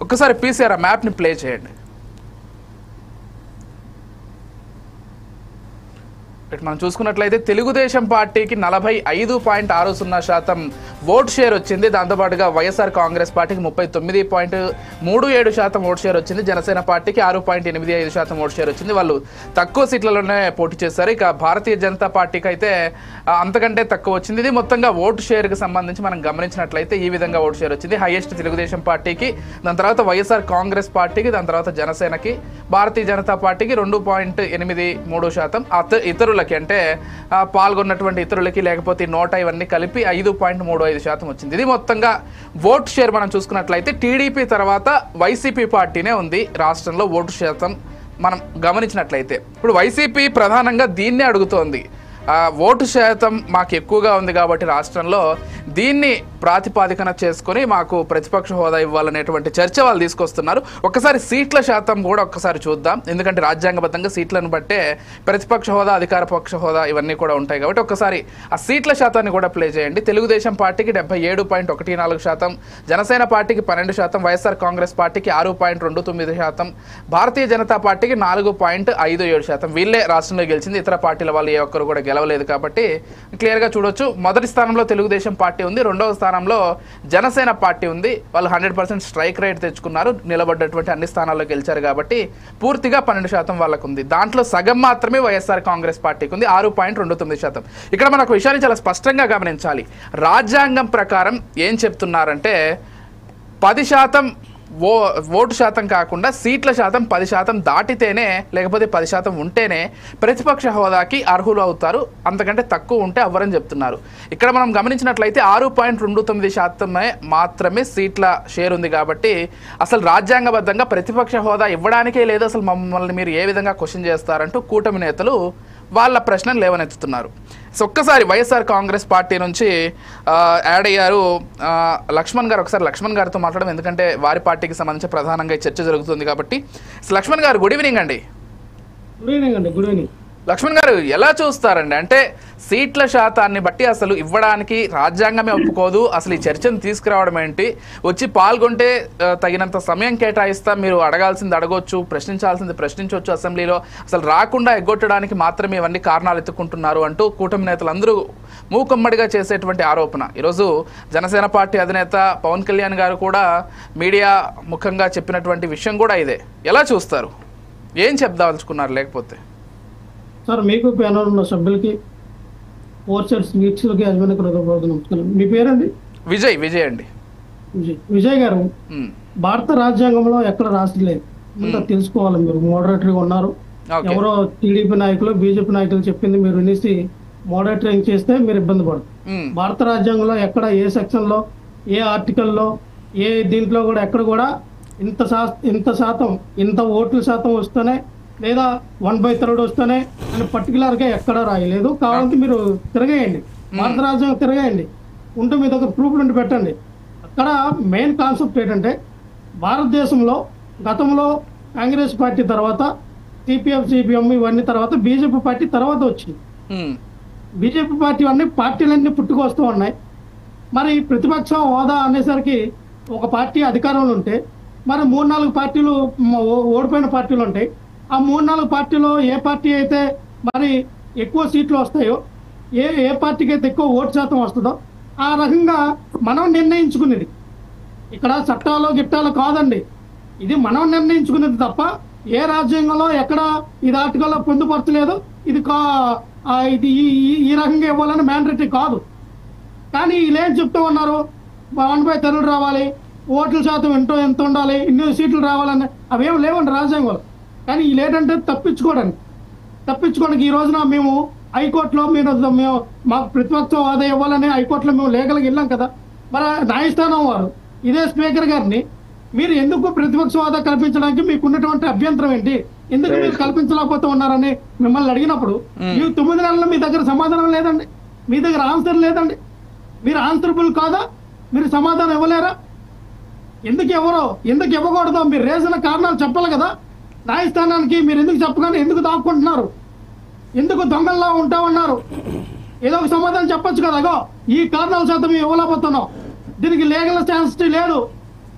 ఒక్కసారి పీసీఆర్ ఆ మ్యాప్ని ప్లే చేయండి. మనం చూసుకున్నట్లయితే తెలుగుదేశం పార్టీకి 45.60% ఓట్ షేర్ వచ్చింది. దాంతోపాటుగా వైఎస్ఆర్ కాంగ్రెస్ పార్టీకి 39.37% ఓట్ షేర్ వచ్చింది. జనసేన పార్టీకి 6.85% ఓట్ షేర్ వచ్చింది. వాళ్ళు తక్కువ సీట్లలోనే పోటీ చేశారు. ఇక భారతీయ జనతా పార్టీకి అయితే అంతకంటే తక్కువ వచ్చింది. ఇది మొత్తంగా ఓటు షేర్కి సంబంధించి మనం గమనించినట్లయితే ఈ విధంగా ఓటు షేర్ వచ్చింది. హైయెస్ట్ తెలుగుదేశం పార్టీకి, దాని తర్వాత వైఎస్ఆర్ కాంగ్రెస్ పార్టీకి, దాని తర్వాత జనసేనకి, భారతీయ జనతా పార్టీకి 2.83%. ఇతరులకి అంటే పాల్గొన్నటువంటి ఇతరులకి లేకపోతే నోటా ఇవన్నీ కలిపి 5.35% వచ్చింది. ఇది మొత్తంగా ఓటు షేర్. మనం చూసుకున్నట్లయితే టీడీపీ తర్వాత వైసీపీ పార్టీనే ఉంది రాష్ట్రంలో ఓటు శాతం మనం గమనించినట్లయితే. ఇప్పుడు వైసీపీ ప్రధానంగా దీన్నే అడుగుతోంది. ఓటు శాతం మాకు ఎక్కువగా ఉంది కాబట్టి రాష్ట్రంలో దీన్ని ప్రాతిపాదికన చేసుకొని మాకు ప్రతిపక్ష హోదా ఇవ్వాలనేటువంటి చర్చ వాళ్ళు తీసుకొస్తున్నారు. ఒక్కసారి సీట్ల శాతం కూడా ఒక్కసారి చూద్దాం. ఎందుకంటే రాజ్యాంగబద్ధంగా సీట్లను బట్టే ప్రతిపక్ష హోదా, అధికార పక్ష హోదా ఇవన్నీ కూడా ఉంటాయి కాబట్టి ఒక్కసారి ఆ సీట్ల శాతాన్ని కూడా ప్లే చేయండి. తెలుగుదేశం పార్టీకి 77.14%, జనసేన పార్టీకి 12%, వైఎస్ఆర్ కాంగ్రెస్ పార్టీకి 6.29%, భారతీయ జనతా పార్టీకి 4.57%. వీళ్ళే రాష్ట్రంలో గెలిచింది. ఇతర పార్టీల వాళ్ళు ఏ ఒక్కరు కూడా గెలవలేదు కాబట్టి క్లియర్గా చూడొచ్చు. మొదటి స్థానంలో తెలుగుదేశం పార్టీ ఉంది, రెండవ స్థానంలో జనసేన పార్టీ ఉంది. వాళ్ళు 100% స్ట్రైక్ రేట్ తెచ్చుకున్నారు, నిలబడ్డటువంటి అన్ని స్థానాల్లో గెలిచారు కాబట్టి పూర్తిగా 12% వాళ్ళకు ఉంది. దాంట్లో సగం మాత్రమే వైఎస్ఆర్ కాంగ్రెస్ పార్టీకి ఉంది, 6.29%. ఇక్కడ మనకు విషయాన్ని చాలా స్పష్టంగా గమనించాలి. రాజ్యాంగం ప్రకారం ఏం చెప్తున్నారంటే 10% ఓటు శాతం కాకుండా సీట్ల శాతం 10% దాటితేనే, లేకపోతే 10% ఉంటేనే ప్రతిపక్ష హోదాకి అర్హులు అవుతారు. అంతకంటే తక్కువ ఉంటే అవ్వరని చెప్తున్నారు. ఇక్కడ మనం గమనించినట్లయితే 6.29% మాత్రమే సీట్ల షేర్ ఉంది కాబట్టి అసలు రాజ్యాంగబద్ధంగా ప్రతిపక్ష హోదా ఇవ్వడానికే లేదు. అసలు మమ్మల్ని మీరు ఏ విధంగా క్వశ్చన్ చేస్తారంటూ కూటమి నేతలు వాళ్ళ ప్రశ్నలు లేవనెత్తుతున్నారు. సో ఒక్కసారి వైఎస్ఆర్ కాంగ్రెస్ పార్టీ నుంచి యాడ్ అయ్యారు లక్ష్మణ్ గారు. ఒకసారి లక్ష్మణ్ గారితో మాట్లాడడం, ఎందుకంటే వారి పార్టీకి సంబంధించి ప్రధానంగా ఈ చర్చ జరుగుతుంది కాబట్టి. లక్ష్మణ్ గారు, గుడ్ ఈవినింగ్ అండి. గుడ్ ఈవినింగ్ అండి. Good evening. లక్ష్మణ్ గారు, ఎలా చూస్తారండి? అంటే సీట్ల శాతాన్ని బట్టి అసలు ఇవ్వడానికి రాజ్యాంగమే ఒప్పుకోదు, అసలు ఈ చర్చను తీసుకురావడం ఏంటి? వచ్చి పాల్గొంటే తగినంత సమయం కేటాయిస్తా, మీరు అడగాల్సింది అడగొచ్చు, ప్రశ్నించాల్సింది ప్రశ్నించవచ్చు అసెంబ్లీలో, అసలు రాకుండా ఎగ్గొట్టడానికి మాత్రమే ఇవన్నీ కారణాలు ఎత్తుకుంటున్నారు అంటూ కూటమి నేతలు అందరూ మూకమ్మడిగా చేసేటువంటి ఆరోపణ. ఈరోజు జనసేన పార్టీ అధినేత పవన్ కళ్యాణ్ గారు కూడా మీడియా ముఖంగా చెప్పినటువంటి విషయం కూడా ఇదే. ఎలా చూస్తారు? ఏం చెప్దాల్చుకున్నారు? లేకపోతే సార్, మీకు ప్యానల్ ఉన్న సభ్యులకి, ఓర్చర్స్ వీక్షకులకి, యజమానికి నమస్కారం. మీ పేరండి? విజయ్. విజయ్ అండి. విజయ్ గారు, భారత రాజ్యాంగంలో ఎక్కడ రాసలేదు, ముందు తెలుసుకోవాలి. మీరు మోడరేటర్గా ఉన్నారు. ఎవరో టీడీపీ నాయకులు, బీజేపీ నాయకులు చెప్పింది మీరు వినేసి మోడరేటరింగ్ చేస్తే మీరు ఇబ్బంది పడదు. భారత రాజ్యాంగంలో ఎక్కడ, ఏ సెక్షన్ లో, ఏ ఆర్టికల్లో, ఏ దీంట్లో కూడా ఎక్కడ కూడా ఇంత శాతం, ఇంత ఓట్ల శాతం వస్తేనే, లేదా 1/3 వస్తేనే అని పర్టికులర్ గా ఎక్కడా రాయలేదు. కావాలంటే మీరు తిరగేయండి, భారత రాజ్యాంగం తిరగేయండి, ఉంటే మీ దగ్గర ప్రూఫ్లు ఉండి పెట్టండి. అక్కడ మెయిన్ కాన్సెప్ట్ ఏంటంటే, భారతదేశంలో గతంలో కాంగ్రెస్ పార్టీ తర్వాత సిపిఎం, సిపిఎం ఇవన్నీ తర్వాత బీజేపీ పార్టీ తర్వాత వచ్చింది. బీజేపీ పార్టీ అన్ని పార్టీలన్నీ పుట్టుకొస్తూ ఉన్నాయి. మరి ప్రతిపక్ష హోదా అనేసరికి ఒక పార్టీ అధికారంలో ఉంటే మరి 3-4 పార్టీలు ఓడిపోయిన పార్టీలు ఉంటాయి. ఆ 3-4 పార్టీలో ఏ పార్టీ అయితే మరి ఎక్కువ సీట్లు వస్తాయో, ఏ పార్టీకి అయితే ఎక్కువ ఓటు శాతం వస్తుందో ఆ రకంగా మనం నిర్ణయించుకునేది. ఇక్కడ చట్టాలు గిట్టాలు కాదండి, ఇది మనం నిర్ణయించుకునేది తప్ప ఏ రాజ్యాంగంలో ఎక్కడ ఇది ఆర్టికల్లో పొందుపరచలేదు. ఇది ఈ రకంగా ఇవ్వాలని మ్యాండేటరీ కాదు. కానీ వీళ్ళేం చెప్తూ ఉన్నారు, 1/3 రావాలి, ఓట్ల శాతం ఎంత ఉండాలి, ఇన్ని సీట్లు రావాలని అవేం లేవండి రాజ్యాంగంలో. కానీ వీళ్ళేంటంటే తప్పించుకోవడానికి ఈ రోజున మేము హైకోర్టులో మేము మాకు ప్రతిపక్ష హోదా ఇవ్వాలని హైకోర్టులో మేము లీగల్గా వెళ్ళాం కదా. మరి న్యాయస్థానం వారు ఇదే స్పీకర్ గారిని మీరు ఎందుకు ప్రతిపక్ష హోదా కల్పించడానికి మీకు ఉన్నటువంటి అభ్యంతరం ఏంటి, ఎందుకు మీరు కల్పించలేకపోతే ఉన్నారని మిమ్మల్ని అడిగినప్పుడు ఈ 9 నెలల్లో మీ దగ్గర సమాధానం లేదండి, మీ దగ్గర ఆన్సర్ లేదండి. మీరు ఆన్సరబుల్ కాదా? మీరు సమాధానం ఇవ్వలేరా? ఎందుకు ఇవ్వకూడదో మీరు రేసిన కారణాలు చెప్పాలి కదా న్యాయస్థానానికి. మీరు ఎందుకు చెప్పగానే ఎందుకు దాక్కుంటున్నారు, ఎందుకు దొంగల్లా ఉంటా ఉన్నారు? ఏదో ఒక సమాధానం చెప్పొచ్చు కదా. అగో ఈ కారణాల శాతం మేము ఇవ్వలేకపోతున్నాం, దీనికి లీగల్ స్టాన్సిటీ లేదు,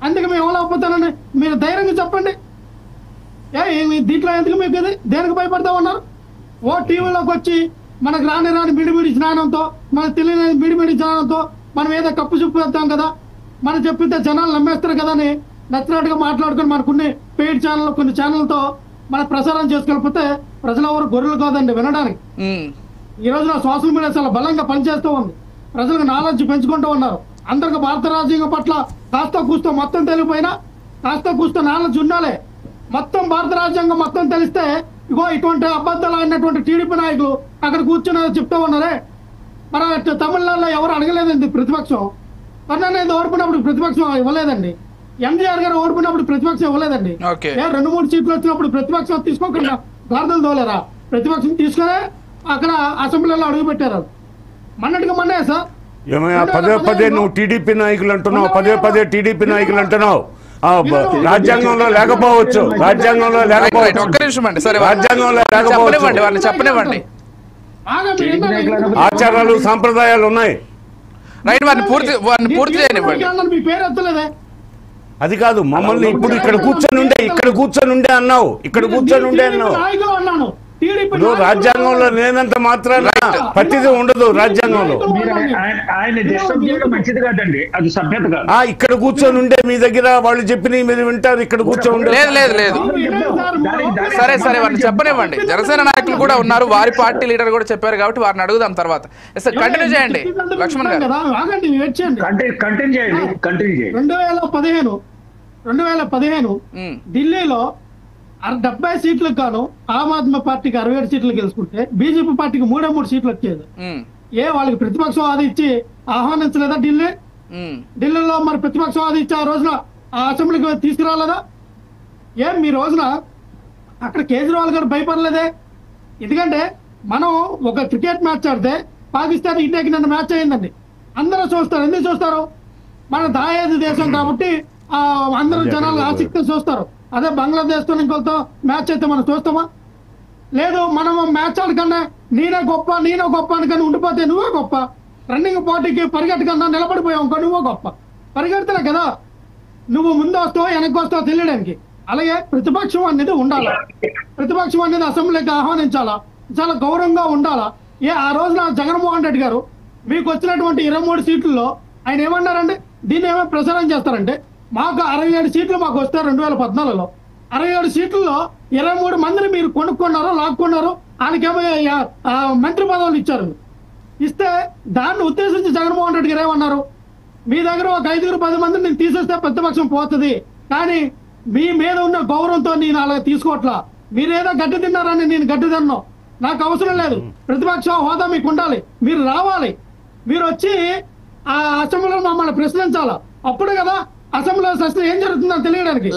అందుకే మేము ఇవ్వలేకపోతానని మీరు ధైర్యంగా చెప్పండి. దీంట్లో ఎందుకు మీకు ఇది దేనికి భయపడతా ఉన్నారు? ఓ టీవీలోకి వచ్చి మనకు రాని మిడిమిడి జ్ఞానంతో, మనకు తెలియని మిడిమిడి జ్ఞానంతో మనం ఏదో కప్పు చూపిస్తాం కదా, మనం చెప్పితే జనాలు నమ్మేస్తారు కదా అని నచ్చినట్టుగా మాట్లాడుకుని మనకున్న పెయిడ్ ఛానల్ కొన్ని ఛానల్తో మన ప్రసారం చేసుకెళ్ళిపోతే ప్రజలు ఎవరు గొర్రెలు కాదండి వినడానికి. ఈ రోజున సోషల్ మీడియా చాలా బలంగా పనిచేస్తూ ఉంది. ప్రజలకు నాలెడ్జ్ పెంచుకుంటూ ఉన్నారు. అందరికి భారత రాజ్యాంగం పట్ల కాస్త కూస్తో మొత్తం తెలియపోయినా కాస్త కూస్తో నాలెడ్జ్ ఉండాలి. మొత్తం భారత రాజ్యాంగం మొత్తం తెలిస్తే ఇగో ఇటువంటి అబద్ధాలు అయినటువంటి టీడీపీ నాయకులు అక్కడ కూర్చొని చెప్తూ ఉన్నారే. మన తమిళనాడులో ఎవరు అడగలేదండి ప్రతిపక్షం. కరుణానిధి ఓడిపోయినప్పుడు ప్రతిపక్షం ఇవ్వలేదండి. ఎంజీఆర్ గారు ఓడిపోయినప్పుడు ప్రతిపక్షం ఇవ్వలేదండి. 2-3 సీట్లు వచ్చినప్పుడు ప్రతిపక్షం తీసుకోకుండా గార్దలు తోలేరా? ప్రతిపక్షం తీసుకునే అక్కడ అసెంబ్లీలో అడుగు పెట్టారు. మొన్నటిగా మొన్నే సార్ ఏమయ్యా పదే నువ్వు టీడీపీ నాయకులు అంటున్నావు, పదే టీడీపీ నాయకులు అంటున్నావు. రాజ్యాంగంలో లేకపోవచ్చు, రాజ్యాంగంలో లేకపోవచ్చు, ఒక్క నిమిషం అండి. సరే రాజ్యాంగంలో లేకపోవచ్చు, వాళ్ళని చెప్పనివ్వండి. ఆచారాలు సాంప్రదాయాలు ఉన్నాయి. రైట్, వారిని పూర్తి చేయనివ్వండి. మీ పేరు ఎత్తలేదే. అది కాదు, మమ్మల్ని ఇప్పుడు ఇక్కడ కూర్చొని ఉండే అన్నావు, ఇక్కడ కూర్చొని ఉండే అన్నావు. నాయకులు అన్నాను. ఇప్పుడు రాజ్యాంగంలో లేనంత మాత్రాన ప్రతిదీ ఉండదు. రాజ్యాంగంలో మంచిది కాదండి, అది సభ్యత కాదు. ఇక్కడ కూర్చొని ఉండే మీ దగ్గర వాళ్ళు చెప్పిన మీరు వింటారు, ఇక్కడ కూర్చొని ఉండే లేదు. సరే వారిని చెప్పనివ్వండి. జనసేన నాయకులు కూడా ఉన్నారు, వారి పార్టీ లీడర్ కూడా చెప్పారు కాబట్టి వారిని అడుగుదాం తర్వాత. కంటిన్యూ చేయండి లక్ష్మణ్ గారు. 2015 ఢిల్లీలో 70 సీట్లకు గాను ఆమ్ ఆద్మీ పార్టీకి 67 సీట్లు గెలుచుకుంటే బీజేపీ పార్టీకి 3 సీట్లు వచ్చేది. వాళ్ళకి ప్రతిపక్షం అది ఇచ్చి ఆహ్వానించలేదా? ఢిల్లీలో మరి ప్రతిపక్షం అది ఇచ్చి ఆ రోజున ఆ అసెంబ్లీకి తీసుకురాలేదా? మీ రోజున అక్కడ కేజ్రీవాల్ గారు భయపడలేదే? ఎందుకంటే మనం ఒక క్రికెట్ మ్యాచ్ ఆడితే పాకిస్తాన్ ఇండియాకి నిన్న మ్యాచ్ అయిందండి. అందరూ చూస్తారు. ఎందుకు చూస్తారు? మన దాయేది దేశం కాబట్టి అందరూ జనాలు ఆసక్తి చూస్తారు. అదే బంగ్లాదేశ్ తో ఇంకొకతో మ్యాచ్ అయితే మనం చూస్తామా? లేదు. మనం మ్యాచ్ ఆడకన్నా నేనే గొప్ప అనుకని ఉండిపోతే నువ్వే గొప్ప. రన్నింగ్ పోటీకి పరిగెట్టకన్నా నిలబడిపోయావు అనుకో నువ్వే గొప్ప. పరిగెడతలే కదా నువ్వు ముందు వస్తావో వెనక్కి వస్తావో తెలియడానికి. అలాగే ప్రతిపక్షం అనేది ఉండాలా, ప్రతిపక్షం అనేది అసెంబ్లీకి ఆహ్వానించాలా, చాలా గౌరవంగా ఉండాలా. ఆ రోజున జగన్మోహన్ రెడ్డి గారు మీకు వచ్చినటువంటి 23 సీట్లలో ఆయన ఏమన్నారండి? దీన్ని ఏమో ప్రచారం చేస్తారంటే మాకు 67 సీట్లు మాకు వస్తే 2014లో 67 సీట్లలో 23 మందిని మీరు కొనుక్కున్నారు, లాక్కున్నారు. ఆయనకేమో మంత్రి పదవులు ఇచ్చారు. ఇస్తే దాన్ని ఉద్దేశించి జగన్మోహన్ రెడ్డి గారు ఏమన్నారు? మీ దగ్గర ఒక 5-10 మందిని నేను తీసేస్తే ప్రతిపక్షం పోతుంది, కానీ మీ మీద ఉన్న గౌరవంతో నేను అలా తీసుకోవట్లా. మీరేదో గడ్డి తిన్నారని నేను గడ్డి తిన్నాను, నాకు అవసరం లేదు. ప్రతిపక్ష హోదా మీకు ఉండాలి, మీరు రావాలి, మీరు వచ్చి ఆ అసెంబ్లీలో మమ్మల్ని ప్రశ్నించాలా. అప్పుడు కదా అసెంబ్లీలో ఏం జరుగుతుందో తెలియడానికి.